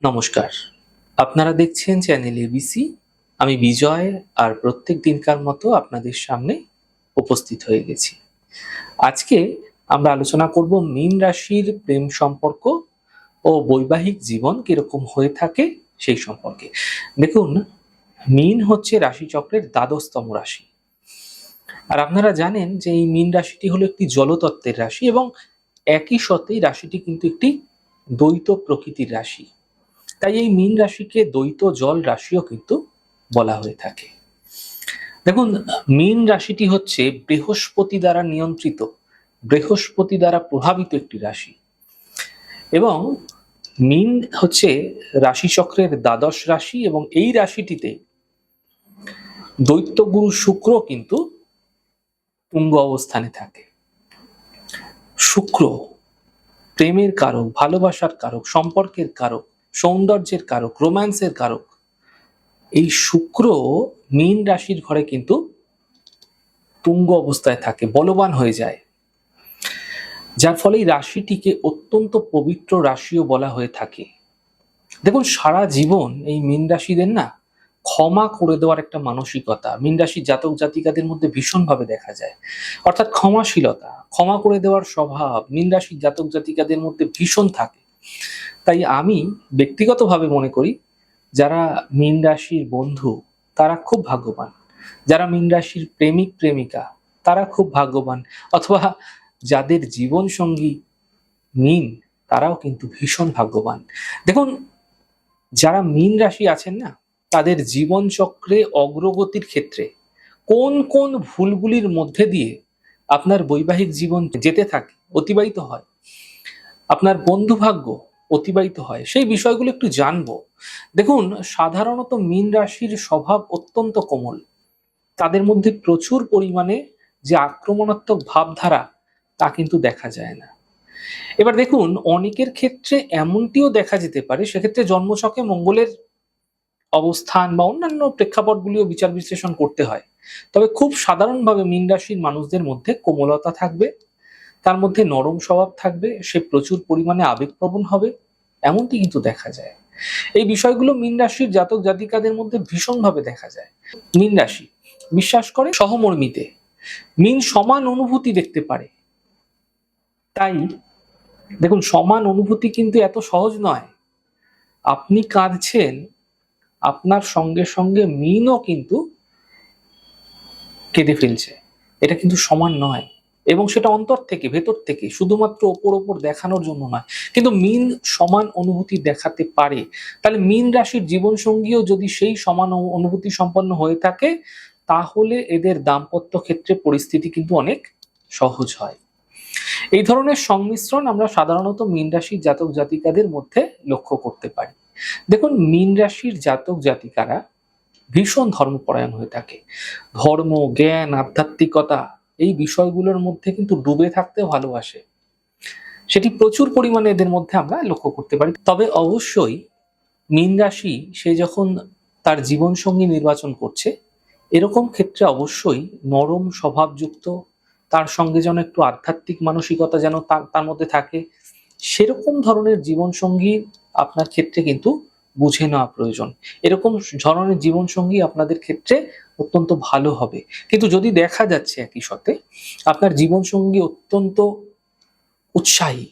নমস্কার। আপনারা দেখছেন চ্যানেল এবিসি। আমি বিজয় আর প্রত্যেক দিনকার মতো আপনাদের সামনে উপস্থিত হয়ে গেছি। আজকে আমরা আলোচনা করব মীন রাশির প্রেম সম্পর্ক ও বৈবাহিক জীবন কিরকম হয়ে থাকে সেই সম্পর্কে। দেখুন, মীন হচ্ছে রাশিচক্রের দ্বাদশতম রাশি। আর আপনারা জানেন যে এই মীন রাশিটি হলো একটি জলতত্ত্বের রাশি এবং একই সাথে রাশিটি কিন্তু একটি দ্বৈত প্রকৃতির রাশি। তাই এই মীন রাশিকে দ্বৈত জল রাশিও কিন্তু বলা হয়ে থাকে। দেখুন, মীন রাশিটি হচ্ছে বৃহস্পতি দ্বারা নিয়ন্ত্রিত, বৃহস্পতি দ্বারা প্রভাবিত একটি রাশি এবং মীন হচ্ছে রাশিচক্রের দ্বাদশ রাশি এবং এই রাশিটিতে দৈত্যগুরু শুক্র কিন্তু তুঙ্গ অবস্থানে থাকে। শুক্র প্রেমের কারক, ভালোবাসার কারক, সম্পর্কের কারক, সৌন্দর্যের কারক, রোম্যান্সের কারক। এই শুক্র মীন রাশির ঘরে কিন্তু তুঙ্গ অবস্থায় থাকে, বলবান হয়ে যায়, যার ফলে এই রাশিটিকে অত্যন্ত পবিত্র রাশিও বলা হয়ে থাকে। দেখুন, সারা জীবন এই মীন রাশিদের না ক্ষমা করে দেওয়ার একটা মানসিকতা মীন রাশির জাতক জাতিকাদের মধ্যে ভীষণভাবে দেখা যায়। অর্থাৎ ক্ষমাশীলতা, ক্ষমা করে দেওয়ার স্বভাব মীন রাশির জাতক জাতিকাদের মধ্যে ভীষণ থাকে। তাই আমি ব্যক্তিগতভাবে মনে করি, যারা মীন রাশির বন্ধু তারা খুব ভাগ্যবান, যারা মীন রাশির প্রেমিক প্রেমিকা তারা খুব ভাগ্যবান, অথবা যাদের জীবন সঙ্গী মীন তারাও কিন্তু ভীষণ ভাগ্যবান। দেখুন, যারা মীন রাশি আছেন না, তাদের জীবন চক্রে অগ্রগতির ক্ষেত্রে কোন কোন ভুলগুলির মধ্যে দিয়ে আপনার বৈবাহিক জীবন যেতে থাকে, অতিবাহিত হয়, আপনার বন্ধু ভাগ্য অতিবাহিত হয়, সেই বিষয়গুলো একটু জানবো। দেখুন, সাধারণত মীন রাশির স্বভাব অত্যন্ত কোমল, তাদের মধ্যে প্রচুর পরিমাণে যে আক্রমণাত্মক ভাবধারা তা কিন্তু দেখা যায় না। এবার দেখুন, অনেকের ক্ষেত্রে এমনটিও দেখা যেতে পারে, সেক্ষেত্রে জন্মছকে মঙ্গলের অবস্থান বা অন্যান্য প্রেক্ষাপটগুলিও বিচার বিশ্লেষণ করতে হয়। তবে খুব সাধারণভাবে মীন রাশির মানুষদের মধ্যে কোমলতা থাকবে, তার মধ্যে নরম স্বভাব থাকবে, সে প্রচুর পরিমাণে আবেগপ্রবণ হবে, এমনটি কিন্তু দেখা যায়। এই বিষয়গুলো মীন রাশির জাতক জাতিকাদের মধ্যে ভীষণভাবে দেখা যায়। মীন রাশি বিশ্বাস করে সহমর্মিতে, মীন সমান অনুভূতি দেখতে পারে। তাই দেখুন, সমান অনুভূতি কিন্তু এত সহজ নয়। আপনি কাঁদছেন, আপনার সঙ্গে সঙ্গে মীনও কিন্তু কেঁদে ফেলছে, এটা কিন্তু সমান নয়। এবং সেটা অন্তর থেকে, ভেতর থেকে, শুধুমাত্র ওপর ওপর দেখানোর জন্য নয়। কিন্তু মীন সমান অনুভূতি দেখাতে পারে। তাহলে মীন রাশির জীবন সঙ্গীও যদি সেই সমান অনুভূতি সম্পন্ন হয়ে থাকে, তাহলে এদের দাম্পত্য ক্ষেত্রে পরিস্থিতি কিন্তু অনেক সহজ হয়। এই ধরনের সংমিশ্রণ আমরা সাধারণত মীন রাশির জাতক জাতিকাদের মধ্যে লক্ষ্য করতে পারি। দেখুন, মীন রাশির জাতক জাতিকারা ভীষণ ধর্মপরায়ণ হয়ে থাকে। ধর্ম, জ্ঞান, আধ্যাত্মিকতা এই বিষয়গুলোর মধ্যে কিন্তু ডুবে থাকতে ভালোবাসে, সেটি প্রচুর পরিমাণে এদের মধ্যে আমরা লক্ষ্য করতে পারি। তবে অবশ্যই মীন রাশি সে যখন তার জীবন সঙ্গী নির্বাচন করছে, এরকম ক্ষেত্রে অবশ্যই নরম স্বভাবযুক্ত, তার সঙ্গে যেন একটু আধ্যাত্মিক মানসিকতা যেন তার তার মধ্যে থাকে, সেরকম ধরনের জীবন সঙ্গী আপনার ক্ষেত্রে কিন্তু বুঝে নেওয়া প্রয়োজন। এরকম ধরনের জীবন সঙ্গী আপনাদের ক্ষেত্রে অত্যন্ত ভালো হবে। কিন্তু যদি দেখা যাচ্ছে একই সাথে আপনার জীবন সঙ্গী অত্যন্ত উৎসাহী,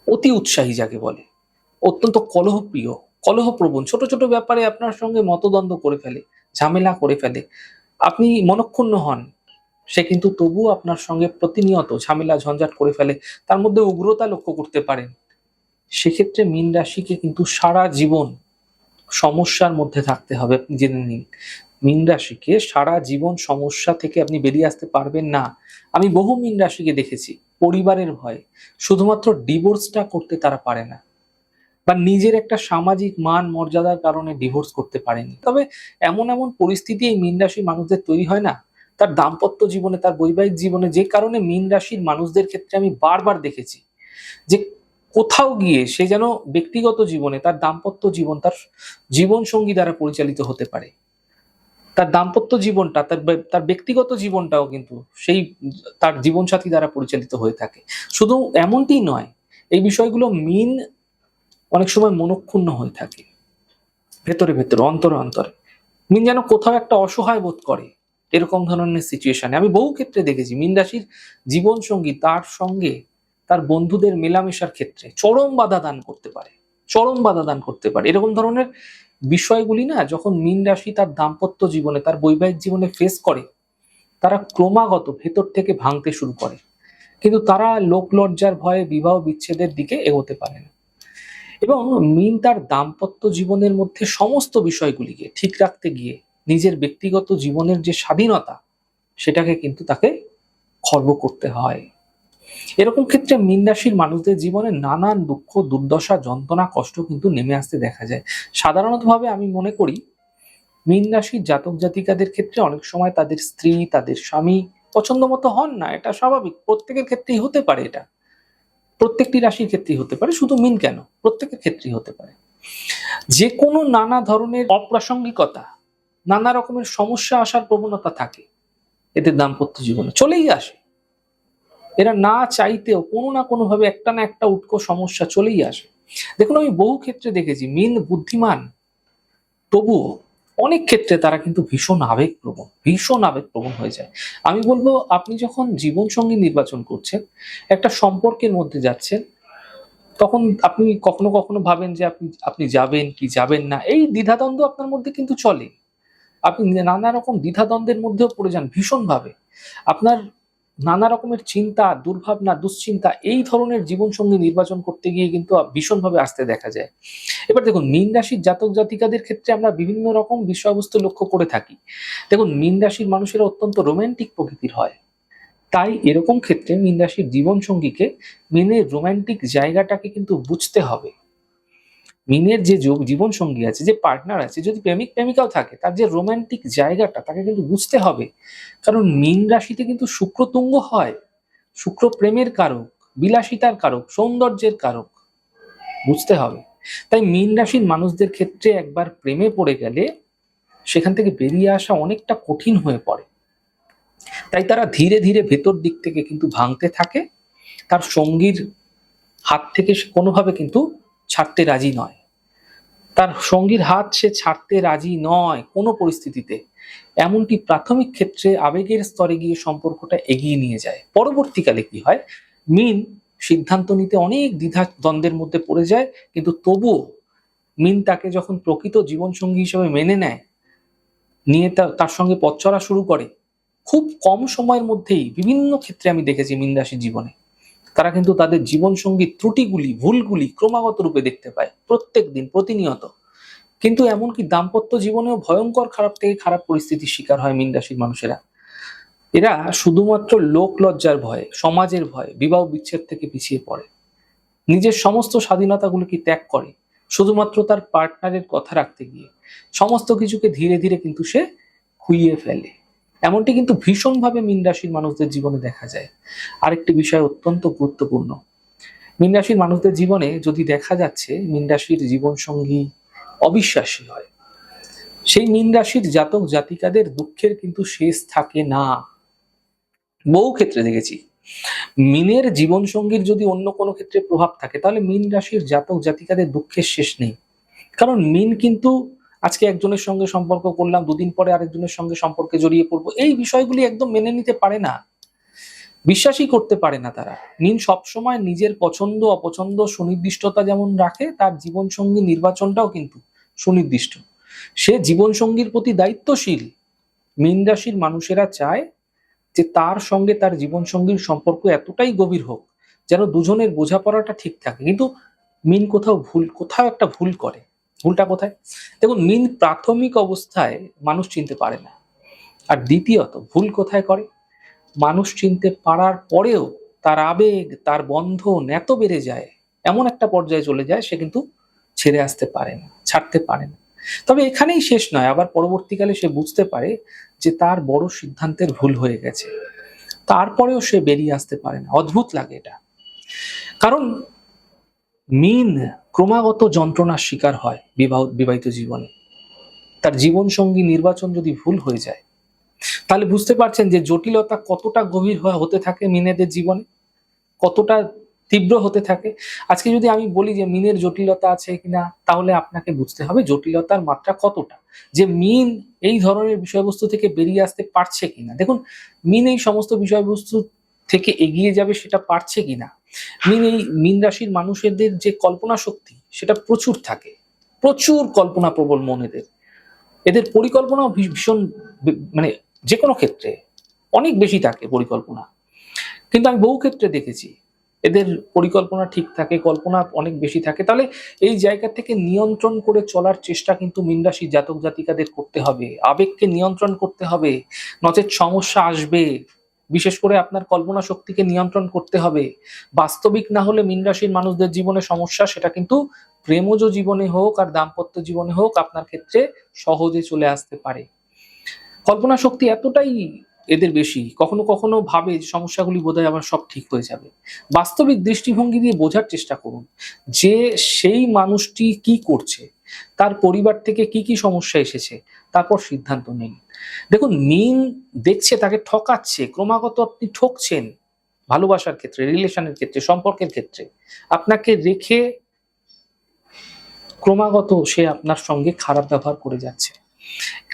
অতি উৎসাহী যাকে বলে, অত্যন্ত কলহপ্রিয়, কলহপ্রবণ, ছোট ছোট ব্যাপারে আপনার সঙ্গে মতদ্বন্দ্ব করে ফেলে, ঝামেলা করে ফেলে, আপনি মনঃক্ষুণ্ণ হন, সে কিন্তু তবুও আপনার সঙ্গে প্রতিনিয়ত ঝামেলা ঝঞ্ঝাট করে ফেলে, তার মধ্যে উগ্রতা লক্ষ্য করতে পারেন, সেক্ষেত্রে মীন রাশিকে কিন্তু সারা জীবন সমস্যার মধ্যে থাকতে হবে। আপনি জেনে নিন, মীন রাশিকে সারা জীবন সমস্যা থেকে আপনি বেরিয়ে আসতে পারবেন না। আমি বহু মীন রাশিকে দেখেছি পরিবারের ভয়ে শুধুমাত্র ডিভোর্সটা করতে তারা পারে না, বা নিজের একটা সামাজিক মান মর্যাদার কারণে ডিভোর্স করতে পারেনি। তবে এমন এমন পরিস্থিতি এই মীন রাশির মানুষদের তৈরি হয় না, তার দাম্পত্য জীবনে, তার বৈবাহিক জীবনে, যে কারণে মীন রাশির মানুষদের ক্ষেত্রে আমি বারবার দেখেছি যে কোথাও গিয়ে সে যেন ব্যক্তিগত জীবনে, তার দাম্পত্য জীবন তার জীবন সঙ্গী দ্বারা পরিচালিত হতে পারে, তার দাম্পত্য জীবনটা, তার ব্যক্তিগত জীবনটাও কিন্তু সেই তার জীবনসাথী দ্বারা পরিচালিত হয়ে থাকে। শুধু এমনটি নয়, এই বিষয়গুলো মীন অনেক সময় মনক্ষুণ্ণ হয়ে থাকে ভেতরে ভেতরে, অন্তরে অন্তরে। মিন যেন কোথাও একটা অসহায় বোধ করে, এরকম ধরনের সিচুয়েশনে আমি বহু ক্ষেত্রে দেখেছি মিন রাশির জীবন সঙ্গী তার সঙ্গে তার বন্ধুদের মেলামেশার ক্ষেত্রে চরম বাধা দান করতে পারে, চরম বাধা দান করতে পারে। এরকম ধরনের বিষয়গুলি না যখন মিন রাশি তার দাম্পত্য জীবনে, তার বৈবাহিক জীবনে ফেস করে, তারা ক্রমাগত ভেতর থেকে ভাঙতে শুরু করে, কিন্তু তারা লোক লজ্জার ভয়ে বিবাহ বিচ্ছেদের দিকে এগোতে পারে না। এবং মিন তার দাম্পত্য জীবনের মধ্যে সমস্ত বিষয়গুলিকে ঠিক রাখতে গিয়ে নিজের ব্যক্তিগত জীবনের যে স্বাধীনতা, সেটাকে কিন্তু তাকে খর্ব করতে হয়। এরকম ক্ষেত্রে মীন রাশির মানুষদের জীবনে নানান দুঃখ, দুর্দশা, যন্ত্রণা, কষ্ট কিন্তু নেমে আসতে দেখা যায়। সাধারণত ভাবে আমি মনে করি মীন রাশির জাতক জাতিকাদের ক্ষেত্রে অনেক সময় তাদের স্ত্রী, তাদের স্বামী পছন্দ মতো হন না, এটা স্বাভাবিক, প্রত্যেকের ক্ষেত্রেই হতে পারে, এটা প্রত্যেকটি রাশির ক্ষেত্রেই হতে পারে, শুধু মীন কেন, প্রত্যেকের ক্ষেত্রেই হতে পারে। যে কোনো নানা ধরনের অপ্রাসঙ্গিকতা, নানা রকমের সমস্যা আসার প্রবণতা থাকে এদের দাম্পত্য জীবনে, চলেই আসে। এরা না চাইতেও কোনো না কোনো ভাবে একটা না একটা উটকো সমস্যা চলেই আসে। দেখুন, আমি বহু ক্ষেত্রে দেখেছি মীন বুদ্ধিমান, তবুও অনেক ক্ষেত্রে তারা কিন্তু ভীষণ আবেগপ্রবণ হয়ে যায়। আমি বলবো আপনি যখন জীবন সঙ্গী নির্বাচন করছেন, একটা সম্পর্কের মধ্যে যাচ্ছেন, তখন আপনি কখনো কখনো ভাবেন যে আপনি আপনি যাবেন কি যাবেন না, এই দ্বিধাদ্বন্দ্ব আপনার মধ্যে কিন্তু চলে। আপনি নানা রকম দ্বিধাদ্বন্দ্বের মধ্যেও পড়ে যান ভীষণভাবে। আপনার নানা রকমের চিন্তা, দুর্ভাবনা, দুশ্চিন্তা এই ধরনের জীবনসঙ্গী নির্বাচন করতে গিয়ে কিন্তু ভীষণভাবে আসতে দেখা যায়। এবার দেখুন, মীন রাশির জাতক জাতিকাদের ক্ষেত্রে আমরা বিভিন্ন রকম বিষয়বস্তু লক্ষ্য করে থাকি। দেখুন, মীন রাশির মানুষেরা অত্যন্ত রোমান্টিক প্রকৃতির হয়। তাই এরকম ক্ষেত্রে মীন রাশির জীবনসঙ্গীকে মীনের রোমান্টিক জায়গাটাকে কিন্তু বুঝতে হবে। মিনের যে জীবন সঙ্গী আছে, যে পার্টনার আছে, যদি প্রেমিক প্রেমিকাও থাকে, তার যে রোমান্টিক জায়গাটা তাকে কিন্তু বুঝতে হবে। কারণ মীন রাশিতে কিন্তু শুক্র তুঙ্গ হয়। শুক্র প্রেমের কারক, বিলাসিতার কারক, সৌন্দর্যের কারক, বুঝতে হবে। তাই মীন রাশির মানুষদের ক্ষেত্রে একবার প্রেমে পড়ে গেলে সেখান থেকে বেরিয়ে আসা অনেকটা কঠিন হয়ে পড়ে। তাই তারা ধীরে ধীরে ভেতর দিক থেকে কিন্তু ভাঙতে থাকে, তার সঙ্গীর হাত থেকে সে কোনোভাবে কিন্তু ছাড়তে রাজি নয়। তার সঙ্গীর হাত সে ছাড়তে রাজি নয় কোনো পরিস্থিতিতে। এমনকি প্রাথমিক ক্ষেত্রে আবেগের স্তরে গিয়ে সম্পর্কটা এগিয়ে নিয়ে যায়। পরবর্তীকালে কি হয়, মিন সিদ্ধান্ত নিতে অনেক দ্বিধা দ্বন্দ্বের মধ্যে পড়ে যায়, কিন্তু তবুও মিন তাকে যখন প্রকৃত জীবনসঙ্গী হিসেবে মেনে নেয়, নিয়ে তার সঙ্গে পথ চলা শুরু করে, খুব কম সময়ের মধ্যেই বিভিন্ন ক্ষেত্রে আমি দেখেছি মীন রাশির জীবনে তারা কিন্তু তাদের জীবনসঙ্গীর ত্রুটিগুলি, ভুলগুলি ক্রমাগত রূপে দেখতে পায়, প্রত্যেক দিন, প্রতিনিয়ত। কিন্তু এমনকি দাম্পত্য জীবনেও ভয়ঙ্কর খারাপ থেকে খারাপ পরিস্থিতির শিকার হয় মীন রাশির মানুষেরা। এরা শুধুমাত্র লোক লজ্জার ভয়ে, সমাজের ভয়ে বিবাহ বিচ্ছেদ থেকে পিছিয়ে পড়ে, নিজের সমস্ত স্বাধীনতাগুলোকে ত্যাগ করে শুধুমাত্র তার পার্টনারের কথা রাখতে গিয়ে। সমস্ত কিছুকে ধীরে ধীরে কিন্তু সে খুইয়ে ফেলে। এমনটি কিন্তু ভীষণভাবে মীন রাশির মানুষদের জীবনে দেখা যায়। আরেকটি বিষয় অত্যন্ত গুরুত্বপূর্ণ, মীন রাশির মানুষদের জীবনে যদি দেখা যাচ্ছে মীন রাশির জীবন সঙ্গী অবিশ্বাসী হয়, সেই মীন রাশির জাতক জাতিকাদের দুঃখের কিন্তু শেষ থাকে না। বহু ক্ষেত্রে দেখেছি মীনের জীবন সঙ্গীর যদি অন্য কোনো ক্ষেত্রে প্রভাব থাকে, তাহলে মীন রাশির জাতক জাতিকাদের দুঃখের শেষ নেই। কারণ মীন কিন্তু আজকে একজনের সঙ্গে সম্পর্ক করলাম, দুদিন পরে আরেকজনের সঙ্গে সম্পর্কে জড়িয়ে পড়বো, এই বিষয়গুলি একদম মেনে নিতে পারে না, বিশ্বাসই করতে পারে না তারা। মীন সবসময় নিজের পছন্দ অপছন্দ সুনির্দিষ্টতা যেমন রাখে, তার জীবন সঙ্গী নির্বাচনটাও কিন্তু সুনির্দিষ্ট। সে জীবন সঙ্গীর প্রতি দায়িত্বশীল। মীন রাশির মানুষেরা চায় যে তার সঙ্গে তার জীবন সঙ্গীর সম্পর্ক এতটাই গভীর হোক যেন দুজনের বোঝাপড়াটা ঠিক থাকে। কিন্তু মীন কোথাও একটা ভুল করে। ভুলটা কোথায়? দেখুন, মীন প্রাথমিক অবস্থায় মানুষ চিনতে পারে না। আর দ্বিতীয়ত ভুল কোথায় করে, মানুষ চিনতে পারার পরেও তার আবেগ, তার বন্ধন এত বেড়ে যায়, এমন একটা পর্যায়ে চলে যায় সে কিন্তু ছেড়ে আসতে পারে না, ছাড়তে পারে না। তবে এখানেই শেষ নয়, আবার পরবর্তীকালে সে বুঝতে পারে যে তার বড় সিদ্ধান্তের ভুল হয়ে গেছে, তারপরেও সে বেরিয়ে আসতে পারে না। অদ্ভুত লাগে এটা। কারণ মীন ক্রমাগত যন্ত্রণার শিকার হয় বিবাহিত জীবনে। তার জীবন সঙ্গী নির্বাচন যদি ভুল হয়ে যায়, তাহলে বুঝতে পারছেন যে জটিলতা কতটা গভীর হতে থাকে মিনেদের জীবনে, কতটা তীব্র হতে থাকে। আজকে যদি আমি বলি যে মিনের জটিলতা আছে কিনা, তাহলে আপনাকে বুঝতে হবে জটিলতার মাত্রা কতটা, যে মিন এই ধরনের বিষয়বস্তু থেকে বেরিয়ে আসতে পারছে কিনা। দেখুন, মিন এই সমস্ত বিষয়বস্তু থেকে এগিয়ে যাবে সেটা পারছে কিনা। মিন রাশির মানুষদের যে কল্পনা শক্তি সেটা প্রচুর থাকে, প্রচুর কল্পনা প্রবল মন এদের। এদের পরিকল্পনাও ভীষণ মানে যে কোনো ক্ষেত্রে অনেক বেশি থাকে পরিকল্পনা। কিন্তু আমি বহু ক্ষেত্রে দেখেছি এদের পরিকল্পনা ঠিক থাকে, কল্পনা অনেক বেশি থাকে। তাহলে এই জায়গা থেকে নিয়ন্ত্রণ করে চলার চেষ্টা কিন্তু মীন রাশির জাতক জাতিকাদের করতে হবে। আবেগকে নিয়ন্ত্রণ করতে হবে, নচেৎ সমস্যা আসবে। বিশেষ করে আপনার কল্পনা শক্তিকে নিয়ন্ত্রণ করতে হবে। বাস্তবিক না হলে মীন রাশির মানুষদের জীবনে সমস্যা, সেটা কিন্তু প্রেমজ জীবনে হোক আর দাম্পত্য জীবনে হোক আপনার ক্ষেত্রে সহজে চলে আসতে পারে। কল্পনা শক্তি এতটাই এদের বেশি, কখনো কখনো ভাবে যে সমস্যাগুলি বোধহয় আবার সব ঠিক হয়ে যাবে। বাস্তবিক দৃষ্টিভঙ্গি দিয়ে বোঝার চেষ্টা করুন যে সেই মানুষটি কি করছে, তার পরিবার থেকে কি কি সমস্যা এসেছে, তারপর সিদ্ধান্ত নিন। দেখুন, মিন দেখছে তাকে ঠকাচ্ছে, ক্রমাগত আপনি ঠকছেন ভালোবাসার ক্ষেত্রে, রিলেশনের ক্ষেত্রে, সম্পর্কের ক্ষেত্রে। আপনাকে রেখে ক্রমাগত সে আপনার সঙ্গে খারাপ ব্যবহার করে যাচ্ছে।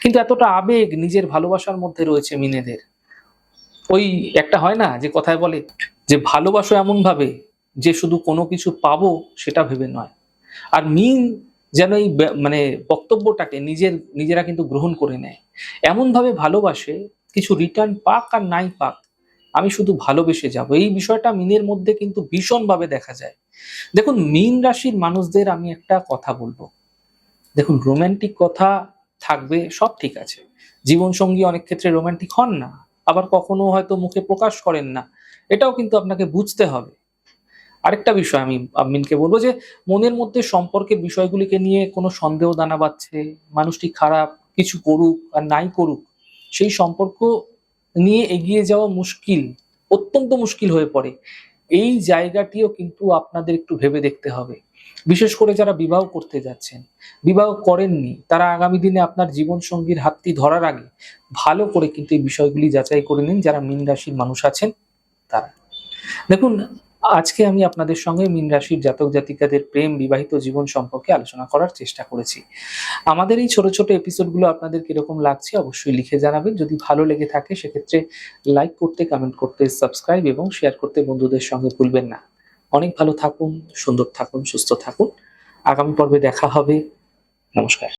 কিন্তু এতটা আবেগ নিজের ভালোবাসার মধ্যে রয়েছে মিনেদের। ওই একটা হয় না যে কথায় বলে যে ভালোবাসো এমন ভাবে যে শুধু কোনো কিছু পাবো সেটা ভেবে নয়। আর মিন যেন এই মানে বক্তব্যটাকে নিজেরা কিন্তু গ্রহণ করে নেয়। এমন ভাবে ভালোবাসে, কিছু রিটার্ন পাক আর নাই পাক, আমি শুধু ভালোবেসে যাব। এই বিষয়টা মিনের মধ্যে কিন্তু ভীষণভাবে দেখা যায়। দেখুন, মীন রাশির মানুষদের আমি একটা কথা বলবো। দেখুন, রোমান্টিক কথা থাকবে, সব ঠিক আছে। জীবনসঙ্গী অনেক ক্ষেত্রে রোমান্টিক হন না, আবার কখনো হয়তো মুখে প্রকাশ করেন না। এটাও কিন্তু আপনাকে বুঝতে হবে। আরেকটা বিষয় আমি আমিনকে বলবো যে মনের মধ্যে সম্পর্কের বিষয়গুলিকে নিয়ে কোনো সন্দেহ দানা বাঁধছে, মানুষটি খারাপ, কিছু করুক আর নাই করুক, সেই সম্পর্ক নিয়ে এগিয়ে যাওয়া মুশকিল, অত্যন্ত মুশকিল হয়ে পড়ে। এই জায়গাটিও কিন্তু আপনাদের একটু ভেবে দেখতে হবে। বিশেষ করে যারা বিবাহ করতে যাচ্ছেন, বিবাহ করেননি, তারা আগামী দিনে আপনার জীবন সঙ্গীর হাতটি ধরার আগে ভালো করে কিন্তু এই বিষয়গুলি যাচাই করে নিন, যারা মীন রাশির মানুষ আছেন তারা। দেখুন, আজকে আমি আপনাদের সঙ্গে মীন রাশির জাতক জাতিকাদের প্রেম, বিবাহিত জীবন সম্পর্কে আলোচনা করার চেষ্টা করেছি। আমাদের এই ছোট ছোট এপিসোডগুলো আপনাদের কিরকম লাগছে অবশ্যই লিখে জানাবেন। যদি ভালো লেগে থাকে সেক্ষেত্রে লাইক করতে, কমেন্ট করতে, সাবস্ক্রাইব এবং শেয়ার করতে বন্ধুদের সঙ্গে ভুলবেন না। অনেক ভালো থাকুন, সুন্দর থাকুন, সুস্থ থাকুন। আগামী পর্বে দেখা হবে। নমস্কার।